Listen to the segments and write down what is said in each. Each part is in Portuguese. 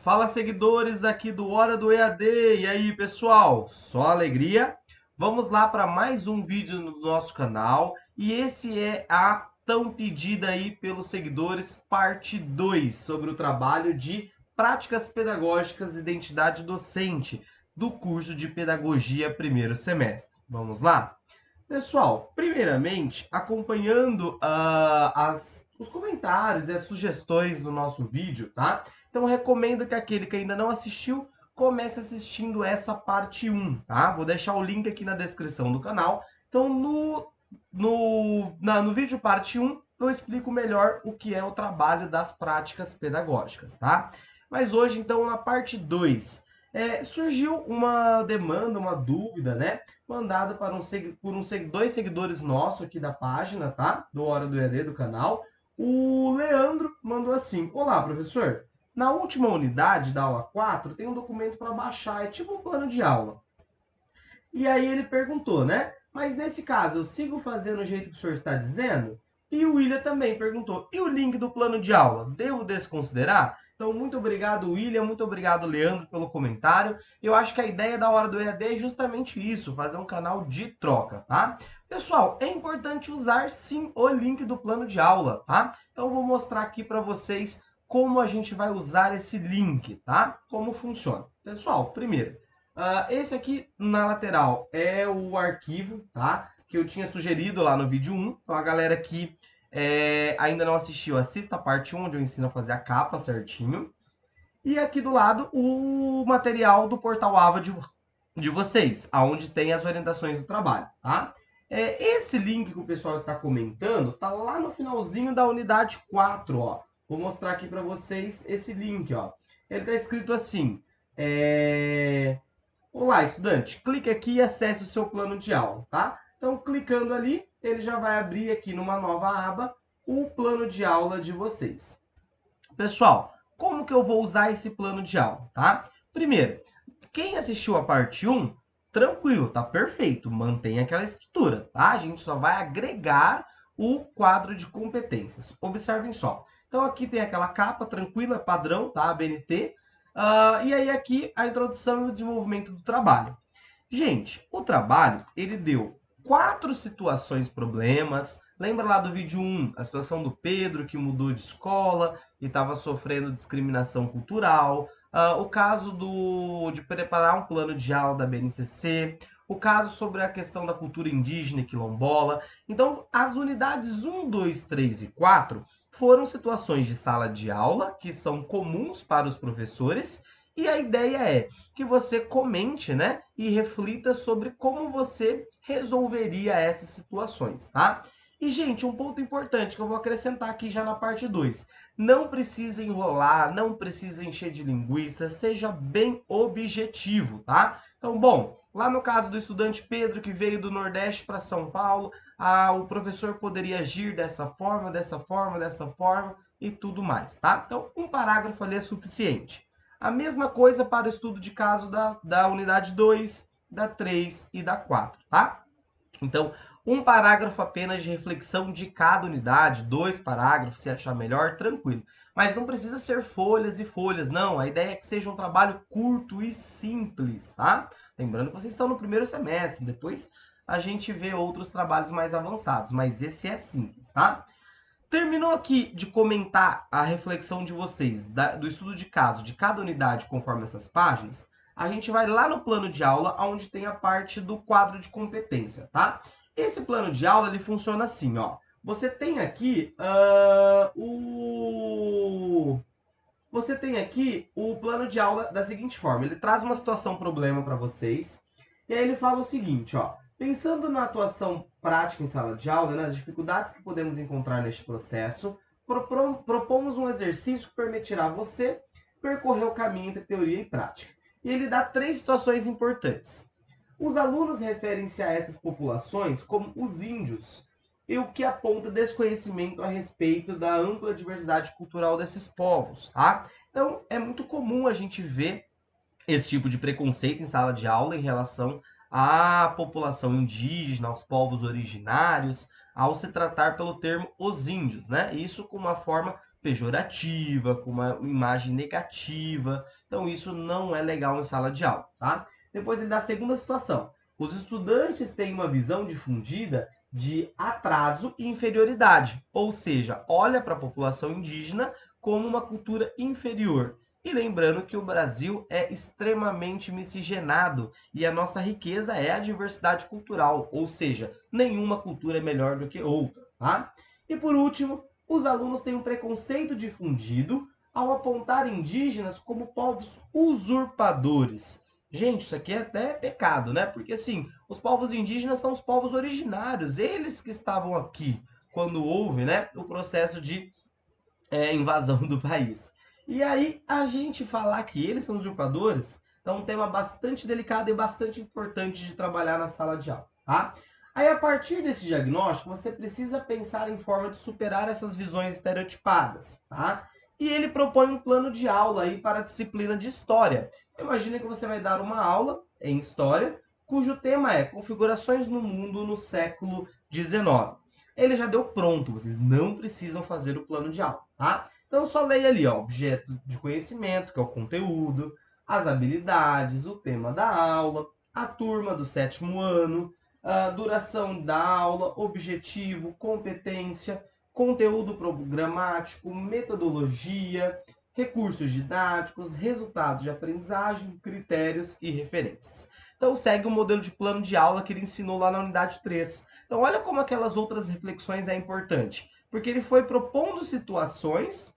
Fala, seguidores aqui do Hora do EAD. E aí, pessoal? Só alegria? Vamos lá para mais um vídeo no nosso canal. E esse é a tão pedida aí pelos seguidores, parte 2, sobre o trabalho de práticas pedagógicas e identidade docente do curso de Pedagogia primeiro semestre. Vamos lá? Pessoal, primeiramente, acompanhando os comentários e as sugestões do nosso vídeo, tá? Então, recomendo que aquele que ainda não assistiu, comece assistindo essa parte 1, tá? Vou deixar o link aqui na descrição do canal. Então, no vídeo parte 1, eu explico melhor o que é o trabalho das práticas pedagógicas, tá? Mas hoje, então, na parte 2, surgiu uma demanda, uma dúvida, né? Mandada por dois seguidores nossos aqui da página, tá? Do Hora do EAD, do canal. O Leandro mandou assim: Olá, professor. Na última unidade da aula 4 tem um documento para baixar, é tipo um plano de aula. E aí ele perguntou, né? Mas nesse caso, eu sigo fazendo o jeito que o senhor está dizendo? E o William também perguntou: e o link do plano de aula? Devo desconsiderar? Então, muito obrigado, William, muito obrigado, Leandro, pelo comentário. Eu acho que a ideia da Hora do EAD é justamente isso, fazer um canal de troca, tá? Pessoal, é importante usar sim o link do plano de aula, tá? Então, eu vou mostrar aqui para vocês como a gente vai usar esse link, tá? Como funciona. Pessoal, primeiro, esse aqui na lateral é o arquivo, tá? Que eu tinha sugerido lá no vídeo 1. Então, a galera que ainda não assistiu, assista a parte 1, onde eu ensino a fazer a capa certinho. E aqui do lado, o material do portal AVA de vocês, aonde tem as orientações do trabalho, tá? Esse link que o pessoal está comentando tá lá no finalzinho da unidade 4, ó. Vou mostrar aqui para vocês esse link, ó. Ele tá escrito assim: Olá, estudante, clique aqui e acesse o seu plano de aula, tá? Então, clicando ali, ele já vai abrir aqui numa nova aba o plano de aula de vocês. Pessoal, como que eu vou usar esse plano de aula, tá? Primeiro, quem assistiu a parte 1, tranquilo, tá perfeito, mantém aquela estrutura, tá? A gente só vai agregar o quadro de competências. Observem só. Então, aqui tem aquela capa tranquila, padrão, tá? ABNT. E aí aqui a introdução e o desenvolvimento do trabalho. Gente, o trabalho, ele deu 4 situações problemas. Lembra lá do vídeo 1, a situação do Pedro, que mudou de escola e estava sofrendo discriminação cultural. O caso de preparar um plano de aula da BNCC. O caso sobre a questão da cultura indígena e quilombola. Então, as unidades 1, 2, 3 e 4 foram situações de sala de aula que são comuns para os professores. E a ideia é que você comente, né, e reflita sobre como você resolveria essas situações, tá? E, gente, um ponto importante que eu vou acrescentar aqui já na parte 2. Não precisa enrolar, não precisa encher de linguiça, seja bem objetivo, tá? Então, bom, lá no caso do estudante Pedro, que veio do Nordeste para São Paulo, o professor poderia agir dessa forma, dessa forma, dessa forma e tudo mais, tá? Então, um parágrafo ali é suficiente. A mesma coisa para o estudo de caso da unidade 2, da 3 e da 4, tá? Então, um parágrafo apenas de reflexão de cada unidade, 2 parágrafos, se achar melhor, tranquilo. Mas não precisa ser folhas e folhas, não. A ideia é que seja um trabalho curto e simples, tá? Lembrando que vocês estão no primeiro semestre, depois a gente vê outros trabalhos mais avançados, mas esse é simples, tá? Terminou aqui de comentar a reflexão de vocês do estudo de caso de cada unidade conforme essas páginas, a gente vai lá no plano de aula, onde tem a parte do quadro de competência, tá? Esse plano de aula, ele funciona assim, ó. Você tem aqui o plano de aula da seguinte forma. Ele traz uma situação problema para vocês. E aí ele fala o seguinte, ó. Pensando na atuação prática em sala de aula, nas dificuldades que podemos encontrar neste processo, propomos um exercício que permitirá a você percorrer o caminho entre teoria e prática. E ele dá 3 situações importantes. Os alunos referem-se a essas populações como os índios, e o que aponta desconhecimento a respeito da ampla diversidade cultural desses povos, tá? Então, é muito comum a gente ver esse tipo de preconceito em sala de aula em relação à população indígena, aos povos originários, ao se tratar pelo termo os índios, né? Isso com uma forma pejorativa, com uma imagem negativa. Então isso não é legal em sala de aula, tá? Depois ele dá a segunda situação. Os estudantes têm uma visão difundida de atraso e inferioridade, ou seja, olha para a população indígena como uma cultura inferior. E lembrando que o Brasil é extremamente miscigenado e a nossa riqueza é a diversidade cultural, ou seja, nenhuma cultura é melhor do que outra, tá? E por último, os alunos têm um preconceito difundido ao apontar indígenas como povos usurpadores. Gente, isso aqui é até pecado, né? Porque assim, os povos indígenas são os povos originários, eles que estavam aqui quando houve, né, o processo de invasão do país. E aí, a gente falar que eles são usurpadores é um tema bastante delicado e bastante importante de trabalhar na sala de aula, tá? Aí, a partir desse diagnóstico, você precisa pensar em forma de superar essas visões estereotipadas, tá? E ele propõe um plano de aula aí para a disciplina de História. Imagina que você vai dar uma aula em História, cujo tema é Configurações no Mundo no século XIX. Ele já deu pronto, vocês não precisam fazer o plano de aula, tá? Então só leia ali, ó, objeto de conhecimento, que é o conteúdo, as habilidades, o tema da aula, a turma do 7º ano, a duração da aula, objetivo, competência, conteúdo programático, metodologia, recursos didáticos, resultados de aprendizagem, critérios e referências. Então segue o modelo de plano de aula que ele ensinou lá na unidade 3. Então olha como aquelas outras reflexões é importante, porque ele foi propondo situações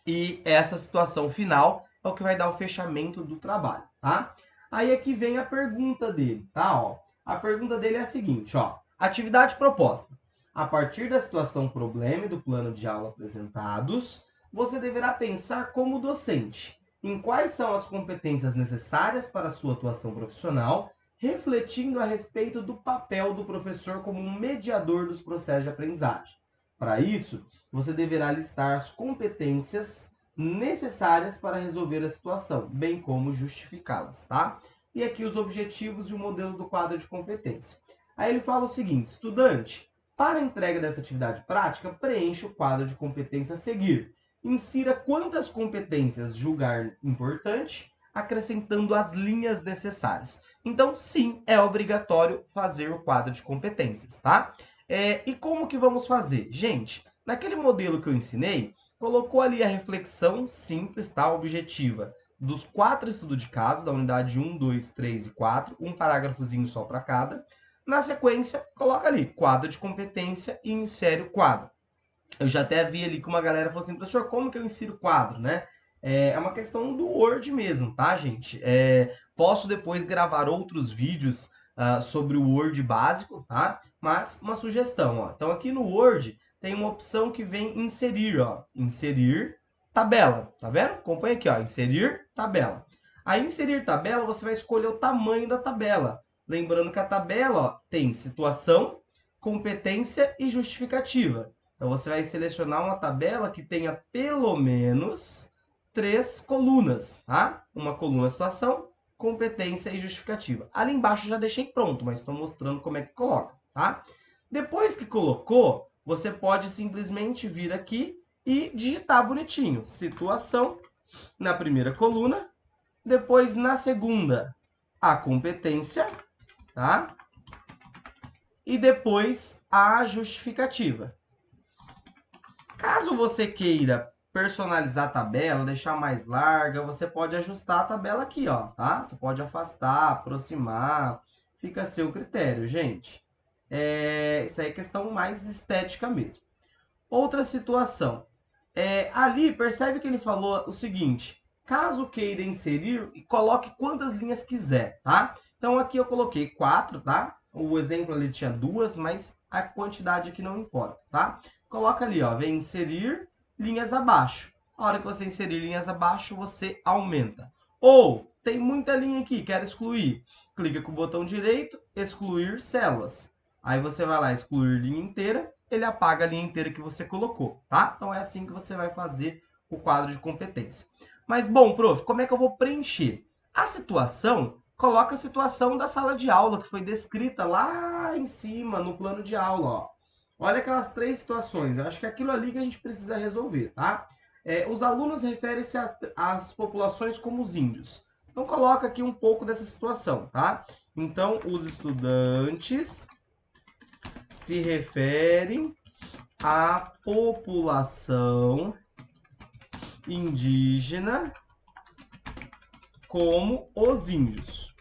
e essa situação final é o que vai dar o fechamento do trabalho, tá? Aí aqui vem a pergunta dele, tá? Ó, a pergunta dele é a seguinte, ó. Atividade proposta. A partir da situação problema e do plano de aula apresentados, você deverá pensar como docente em quais são as competências necessárias para a sua atuação profissional, refletindo a respeito do papel do professor como um mediador dos processos de aprendizagem. Para isso, você deverá listar as competências necessárias para resolver a situação, bem como justificá-las, tá? E aqui os objetivos e o modelo do quadro de competência. Aí ele fala o seguinte, estudante, para a entrega dessa atividade prática, preencha o quadro de competência a seguir. Insira quantas competências julgar importante, acrescentando as linhas necessárias. Então, sim, é obrigatório fazer o quadro de competências, tá? E como que vamos fazer? Gente, naquele modelo que eu ensinei, colocou ali a reflexão simples, tá? Objetiva, dos 4 estudos de caso, da unidade 1, 2, 3 e 4, um parágrafozinho só para cada. Na sequência, coloca ali, quadro de competência e insere o quadro. Eu já até vi ali que uma galera falou assim, professor, como que eu insiro o quadro, né? É uma questão do Word mesmo, tá, gente? Posso depois gravar outros vídeos sobre o Word básico, tá? Mas uma sugestão, ó. Então aqui no Word tem uma opção que vem inserir, ó. Inserir tabela, tá vendo? Acompanha aqui, ó. Inserir tabela. Aí inserir tabela, você vai escolher o tamanho da tabela. Lembrando que a tabela, ó, tem situação, competência e justificativa. Então, você vai selecionar uma tabela que tenha pelo menos 3 colunas, tá? Uma coluna situação, competência e justificativa. Ali embaixo eu já deixei pronto, mas estou mostrando como é que coloca, tá? Depois que colocou, você pode simplesmente vir aqui e digitar bonitinho. Situação na primeira coluna, depois na segunda, a competência, tá? E depois a justificativa. Caso você queira personalizar a tabela, deixar mais larga, você pode ajustar a tabela aqui, ó, tá? Você pode afastar, aproximar, fica a seu critério, gente. Isso aí é questão mais estética mesmo. Outra situação. Ali, percebe que ele falou o seguinte, caso queira inserir, coloque quantas linhas quiser, tá? Então, aqui eu coloquei 4, tá? O exemplo ali tinha 2, mas a quantidade aqui não importa, tá? Coloca ali, ó, vem inserir linhas abaixo. A hora que você inserir linhas abaixo, você aumenta. Ou, tem muita linha aqui, quero excluir. Clica com o botão direito, excluir células. Aí você vai lá, excluir linha inteira, ele apaga a linha inteira que você colocou, tá? Então é assim que você vai fazer o quadro de competência. Mas, bom, prof, como é que eu vou preencher? A situação, coloca a situação da sala de aula, que foi descrita lá em cima, no plano de aula, ó. Olha aquelas 3 situações. Eu acho que é aquilo ali que a gente precisa resolver, tá? Os alunos referem-se às populações como os índios. Então, coloca aqui um pouco dessa situação, tá? Então, os estudantes se referem à população indígena como os índios.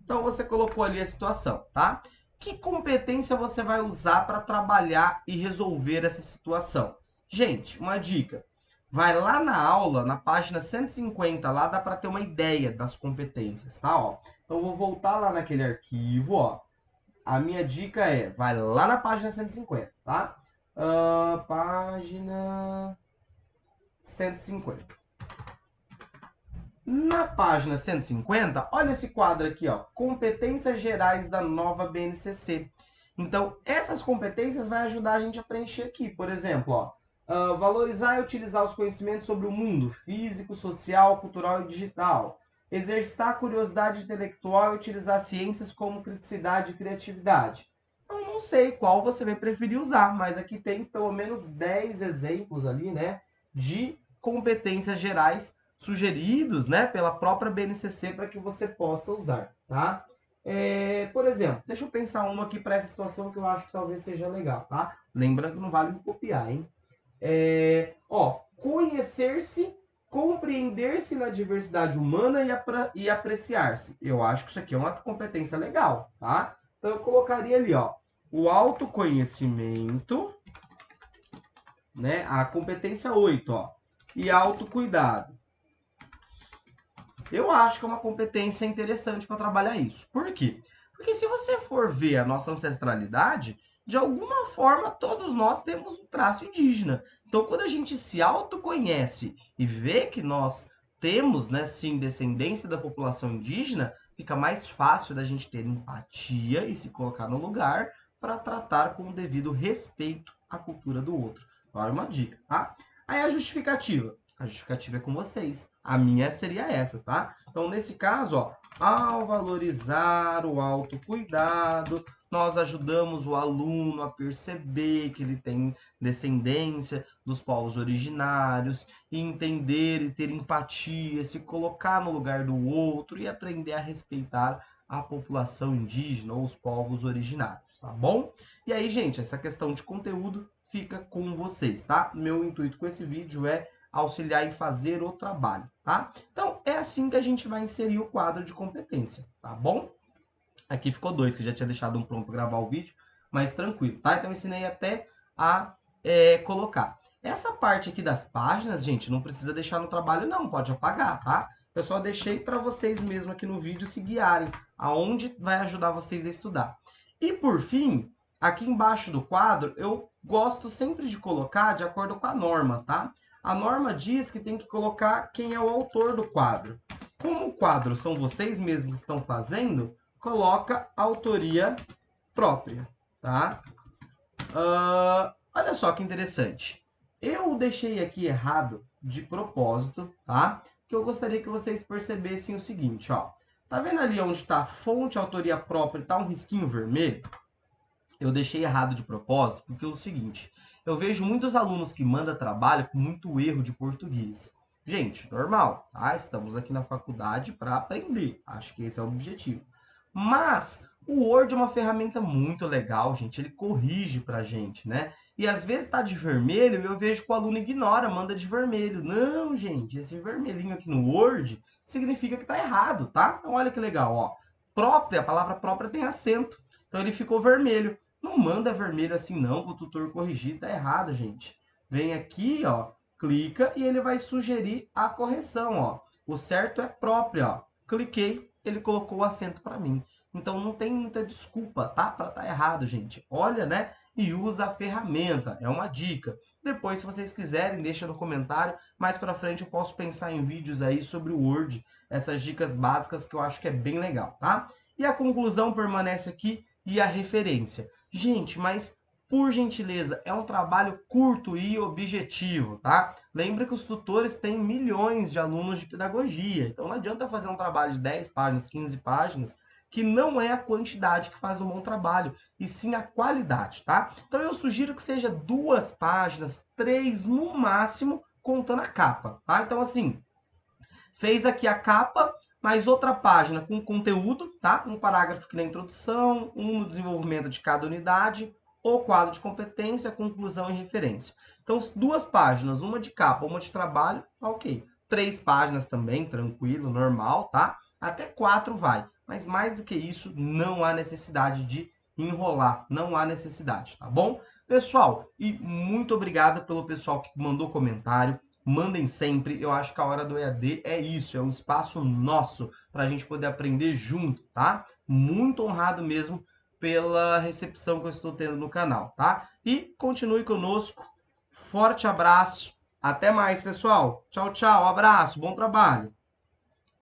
Então, você colocou ali a situação, tá? Que competência você vai usar para trabalhar e resolver essa situação? Gente, uma dica. Vai lá na aula, na página 150, lá dá para ter uma ideia das competências, tá? Ó, então, eu vou voltar lá naquele arquivo, ó. A minha dica é, vai lá na página 150, tá? Página 150. Na página 150, olha esse quadro aqui, ó, competências gerais da nova BNCC. Então, essas competências vai ajudar a gente a preencher aqui. Por exemplo, ó, valorizar e utilizar os conhecimentos sobre o mundo físico, social, cultural e digital. Exercitar a curiosidade intelectual e utilizar ciências como criticidade e criatividade. Então, não sei qual você vai preferir usar, mas aqui tem pelo menos 10 exemplos ali, né, de competências gerais sugeridos, né, pela própria BNCC para que você possa usar, tá? Por exemplo, deixa eu pensar uma aqui para essa situação que eu acho que talvez seja legal, tá? Lembrando que não vale me copiar, hein? Conhecer-se, compreender-se na diversidade humana e apreciar-se. Eu acho que isso aqui é uma competência legal, tá? Então eu colocaria ali, ó, o autoconhecimento, né? A competência 8, ó, e autocuidado. Eu acho que é uma competência interessante para trabalhar isso. Por quê? Porque se você for ver a nossa ancestralidade, de alguma forma todos nós temos um traço indígena. Então, quando a gente se autoconhece e vê que nós temos, né, sim, descendência da população indígena, fica mais fácil da gente ter empatia e se colocar no lugar para tratar com o devido respeito à cultura do outro. Olha uma dica, tá? Aí a justificativa. A justificativa é com vocês. A minha seria essa, tá? Então, nesse caso, ó, ao valorizar o autocuidado, nós ajudamos o aluno a perceber que ele tem descendência dos povos originários, e entender e ter empatia, se colocar no lugar do outro e aprender a respeitar a população indígena ou os povos originários, tá bom? E aí, gente, essa questão de conteúdo fica com vocês, tá? Meu intuito com esse vídeo é auxiliar em fazer o trabalho, tá? Então, é assim que a gente vai inserir o quadro de competência, tá bom? Aqui ficou 2, que já tinha deixado um pronto para gravar o vídeo, mas tranquilo, tá? Então, eu ensinei até a colocar. Essa parte aqui das páginas, gente, não precisa deixar no trabalho não, pode apagar, tá? Eu só deixei para vocês mesmo aqui no vídeo se guiarem, aonde vai ajudar vocês a estudar. E, por fim, aqui embaixo do quadro, eu gosto sempre de colocar de acordo com a norma, tá? A norma diz que tem que colocar quem é o autor do quadro. Como o quadro são vocês mesmos que estão fazendo, coloca autoria própria, tá? Olha só que interessante. Eu deixei aqui errado de propósito, tá? Que eu gostaria que vocês percebessem o seguinte, ó. Tá vendo ali onde está fonte, autoria própria, tá um risquinho vermelho? Eu deixei errado de propósito, porque é o seguinte, eu vejo muitos alunos que mandam trabalho com muito erro de português. Gente, normal, tá? Estamos aqui na faculdade para aprender, acho que esse é o objetivo. Mas o Word é uma ferramenta muito legal, gente, ele corrige pra gente, né? E às vezes tá de vermelho e eu vejo que o aluno ignora, manda de vermelho. Não, gente, esse vermelhinho aqui no Word significa que tá errado, tá? Então olha que legal, ó. Própria, a palavra própria tem acento, então ele ficou vermelho. Não manda vermelho assim não, para o tutor corrigir, tá errado, gente. Vem aqui, ó, clica e ele vai sugerir a correção, ó. O certo é próprio, ó. Cliquei, ele colocou o acento para mim. Então não tem muita desculpa, tá? Para tá errado, gente. Olha, né? E usa a ferramenta, é uma dica. Depois, se vocês quiserem, deixa no comentário. Mais para frente eu posso pensar em vídeos aí sobre o Word, essas dicas básicas que eu acho que é bem legal, tá? E a conclusão permanece aqui e a referência. Gente, mas por gentileza, é um trabalho curto e objetivo, tá? Lembra que os tutores têm milhões de alunos de pedagogia, então não adianta fazer um trabalho de 10 páginas, 15 páginas, que não é a quantidade que faz um bom trabalho, e sim a qualidade, tá? Então eu sugiro que seja 2 páginas, 3 no máximo, contando a capa, tá? Então assim, fez aqui a capa, mais outra página com conteúdo, tá? Um parágrafo aqui na introdução, um no desenvolvimento de cada unidade, o quadro de competência, conclusão e referência. Então, 2 páginas, uma de capa, uma de trabalho, ok. 3 páginas também, tranquilo, normal, tá? Até 4 vai. Mas mais do que isso, não há necessidade de enrolar, não há necessidade, tá bom? Pessoal, e muito obrigado pelo pessoal que mandou comentário. Mandem sempre, eu acho que a hora do EAD é isso, é um espaço nosso para a gente poder aprender junto, tá? Muito honrado mesmo pela recepção que eu estou tendo no canal, tá? E continue conosco, forte abraço, até mais, pessoal. Tchau, tchau, abraço, bom trabalho.